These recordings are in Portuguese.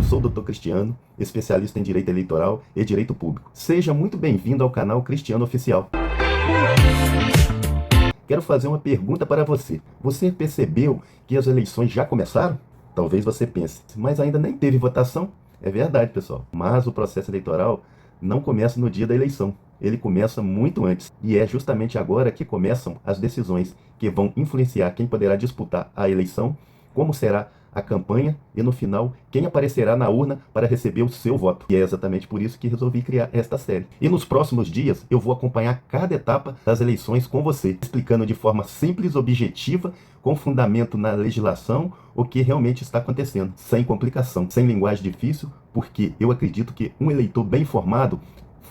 sou o Dr. Cristiano, especialista em Direito Eleitoral e Direito Público. Seja muito bem-vindo ao canal Cristiano Oficial. Quero fazer uma pergunta para você. Você percebeu que as eleições já começaram? Talvez você pense, mas ainda nem teve votação? É verdade, pessoal. Mas o processo eleitoral não começa no dia da eleição. Ele começa muito antes. E é justamente agora que começam as decisões que vão influenciar quem poderá disputar a eleição, como será a campanha e, no final, quem aparecerá na urna para receber o seu voto. E é exatamente por isso que resolvi criar esta série. E nos próximos dias eu vou acompanhar cada etapa das eleições com você, explicando de forma simples, objetiva, com fundamento na legislação, o que realmente está acontecendo, sem complicação, sem linguagem difícil, porque eu acredito que um eleitor bem informado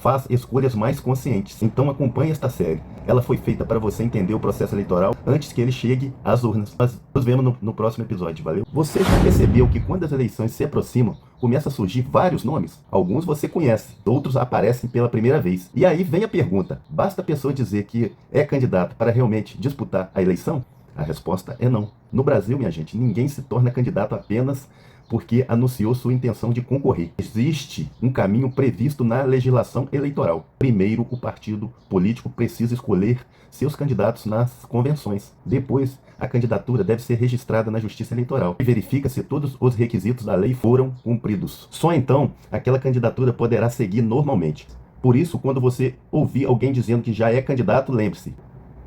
faz escolhas mais conscientes. Então acompanhe esta série. Ela foi feita para você entender o processo eleitoral antes que ele chegue às urnas. Nós nos vemos no próximo episódio, valeu? Você já percebeu que quando as eleições se aproximam, começa a surgir vários nomes? Alguns você conhece, outros aparecem pela primeira vez. E aí vem a pergunta, basta a pessoa dizer que é candidato para realmente disputar a eleição? A resposta é não. No Brasil, minha gente, ninguém se torna candidato apenas porque anunciou sua intenção de concorrer. Existe um caminho previsto na legislação eleitoral. Primeiro, o partido político precisa escolher seus candidatos nas convenções. Depois, a candidatura deve ser registrada na Justiça Eleitoral e verifica se todos os requisitos da lei foram cumpridos. Só então, aquela candidatura poderá seguir normalmente. Por isso, quando você ouvir alguém dizendo que já é candidato, lembre-se,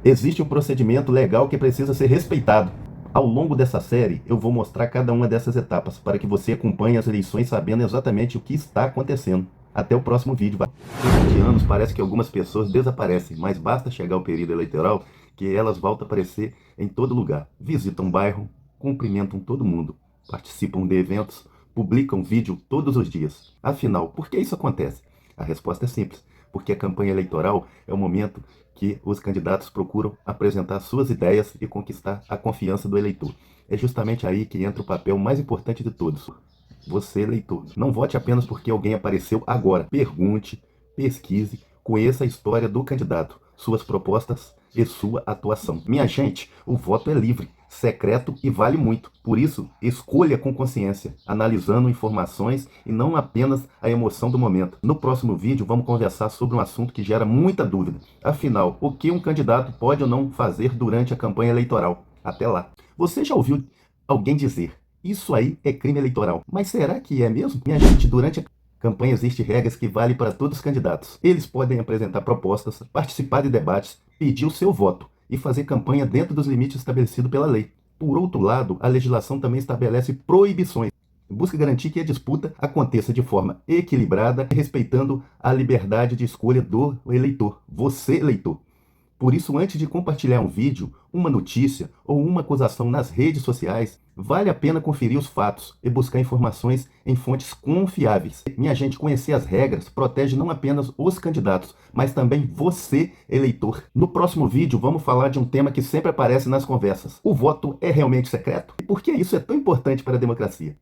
existe um procedimento legal que precisa ser respeitado. Ao longo dessa série, eu vou mostrar cada uma dessas etapas, para que você acompanhe as eleições sabendo exatamente o que está acontecendo. Até o próximo vídeo. Em 20 anos, parece que algumas pessoas desaparecem, mas basta chegar o período eleitoral que elas voltam a aparecer em todo lugar. Visitam um bairro, cumprimentam todo mundo, participam de eventos, publicam vídeo todos os dias. Afinal, por que isso acontece? A resposta é simples, porque a campanha eleitoral é o momento que os candidatos procuram apresentar suas ideias e conquistar a confiança do eleitor. É justamente aí que entra o papel mais importante de todos. Você, eleitor, não vote apenas porque alguém apareceu agora. Pergunte, pesquise, conheça a história do candidato, suas propostas e sua atuação. Minha gente, o voto é livre, secreto e vale muito. Por isso, escolha com consciência, analisando informações e não apenas a emoção do momento. No próximo vídeo, vamos conversar sobre um assunto que gera muita dúvida. Afinal, o que um candidato pode ou não fazer durante a campanha eleitoral? Até lá. Você já ouviu alguém dizer, isso aí é crime eleitoral? Mas será que é mesmo? Minha gente, durante a campanha existem regras que valem para todos os candidatos. Eles podem apresentar propostas, participar de debates, pedir o seu voto e fazer campanha dentro dos limites estabelecidos pela lei. Por outro lado, a legislação também estabelece proibições. Busca garantir que a disputa aconteça de forma equilibrada, respeitando a liberdade de escolha do eleitor, você eleitor. Por isso, antes de compartilhar um vídeo, uma notícia ou uma acusação nas redes sociais, vale a pena conferir os fatos e buscar informações em fontes confiáveis. Minha gente, conhecer as regras protege não apenas os candidatos, mas também você, eleitor. No próximo vídeo, vamos falar de um tema que sempre aparece nas conversas. O voto é realmente secreto? E por que isso é tão importante para a democracia?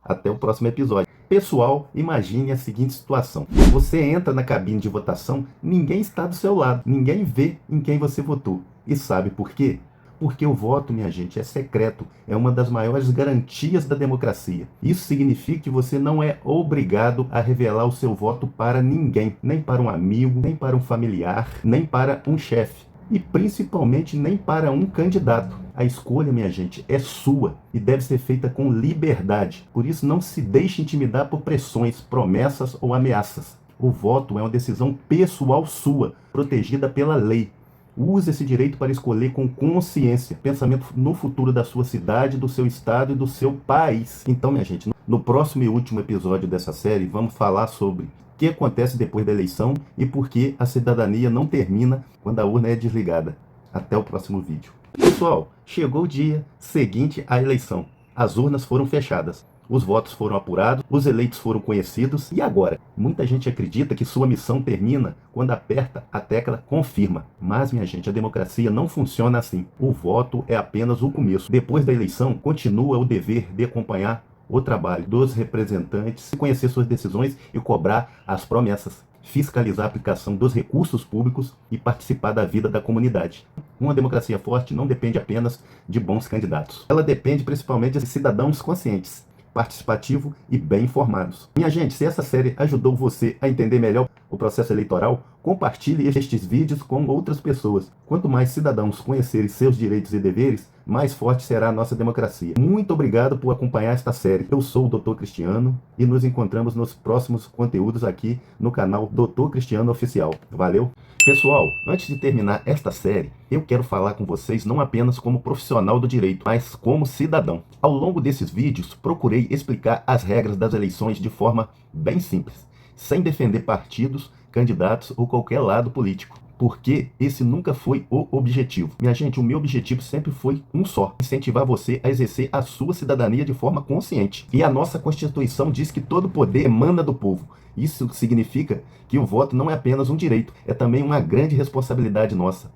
Até o próximo episódio. Pessoal, imagine a seguinte situação. Você entra na cabine de votação, ninguém está do seu lado, ninguém vê em quem você votou. E sabe por quê? Porque o voto, minha gente, é secreto, é uma das maiores garantias da democracia. Isso significa que você não é obrigado a revelar o seu voto para ninguém, nem para um amigo, nem para um familiar, nem para um chefe. E principalmente nem para um candidato. A escolha, minha gente, é sua e deve ser feita com liberdade. Por isso, não se deixe intimidar por pressões, promessas ou ameaças. O voto é uma decisão pessoal sua, protegida pela lei. Use esse direito para escolher com consciência, pensamento no futuro da sua cidade, do seu estado e do seu país. Então, minha gente, no próximo e último episódio dessa série, vamos falar sobre o que acontece depois da eleição e por que a cidadania não termina quando a urna é desligada. Até o próximo vídeo. Pessoal, chegou o dia seguinte à eleição. As urnas foram fechadas. Os votos foram apurados, os eleitos foram conhecidos. E agora? Muita gente acredita que sua missão termina quando aperta a tecla confirma. Mas, minha gente, a democracia não funciona assim. O voto é apenas o começo. Depois da eleição, continua o dever de acompanhar o trabalho dos representantes, conhecer suas decisões e cobrar as promessas, fiscalizar a aplicação dos recursos públicos e participar da vida da comunidade. Uma democracia forte não depende apenas de bons candidatos. Ela depende principalmente de cidadãos conscientes, participativo e bem informados. Minha gente, se essa série ajudou você a entender melhor o processo eleitoral, compartilhe estes vídeos com outras pessoas. Quanto mais cidadãos conhecerem seus direitos e deveres, mais forte será a nossa democracia. Muito obrigado por acompanhar esta série. Eu sou o Dr. Cristiano e nos encontramos nos próximos conteúdos aqui no canal Dr. Cristiano Oficial. Valeu! Pessoal, antes de terminar esta série, eu quero falar com vocês não apenas como profissional do direito, mas como cidadão. Ao longo desses vídeos, procurei explicar as regras das eleições de forma bem simples, sem defender partidos, candidatos ou qualquer lado político, porque esse nunca foi o objetivo. Minha gente, o meu objetivo sempre foi um só: incentivar você a exercer a sua cidadania de forma consciente. E a nossa Constituição diz que todo poder emana do povo. Isso significa que o voto não é apenas um direito, é também uma grande responsabilidade nossa.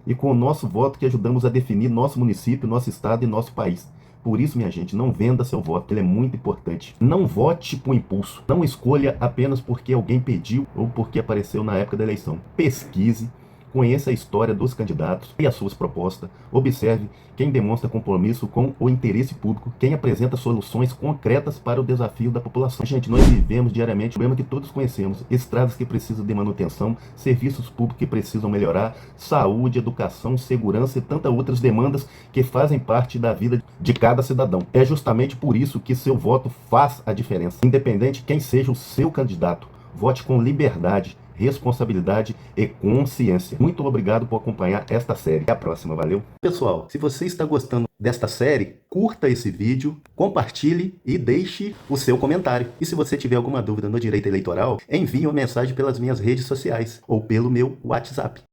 E com o nosso voto que ajudamos a definir nosso município, nosso estado e nosso país. Por isso, minha gente, não venda seu voto, ele é muito importante. Não vote por impulso. Não escolha apenas porque alguém pediu ou porque apareceu na época da eleição. Pesquise, conheça a história dos candidatos e as suas propostas. Observe quem demonstra compromisso com o interesse público, quem apresenta soluções concretas para o desafio da população. Gente, nós vivemos diariamente o problema que todos conhecemos: estradas que precisam de manutenção, serviços públicos que precisam melhorar, saúde, educação, segurança e tantas outras demandas que fazem parte da vida de cada cidadão. É justamente por isso que seu voto faz a diferença. Independente quem seja o seu candidato, vote com liberdade, responsabilidade e consciência. Muito obrigado por acompanhar esta série. Até a próxima, valeu? Pessoal, se você está gostando desta série, curta esse vídeo, compartilhe e deixe o seu comentário. E se você tiver alguma dúvida no direito eleitoral, envie uma mensagem pelas minhas redes sociais ou pelo meu WhatsApp.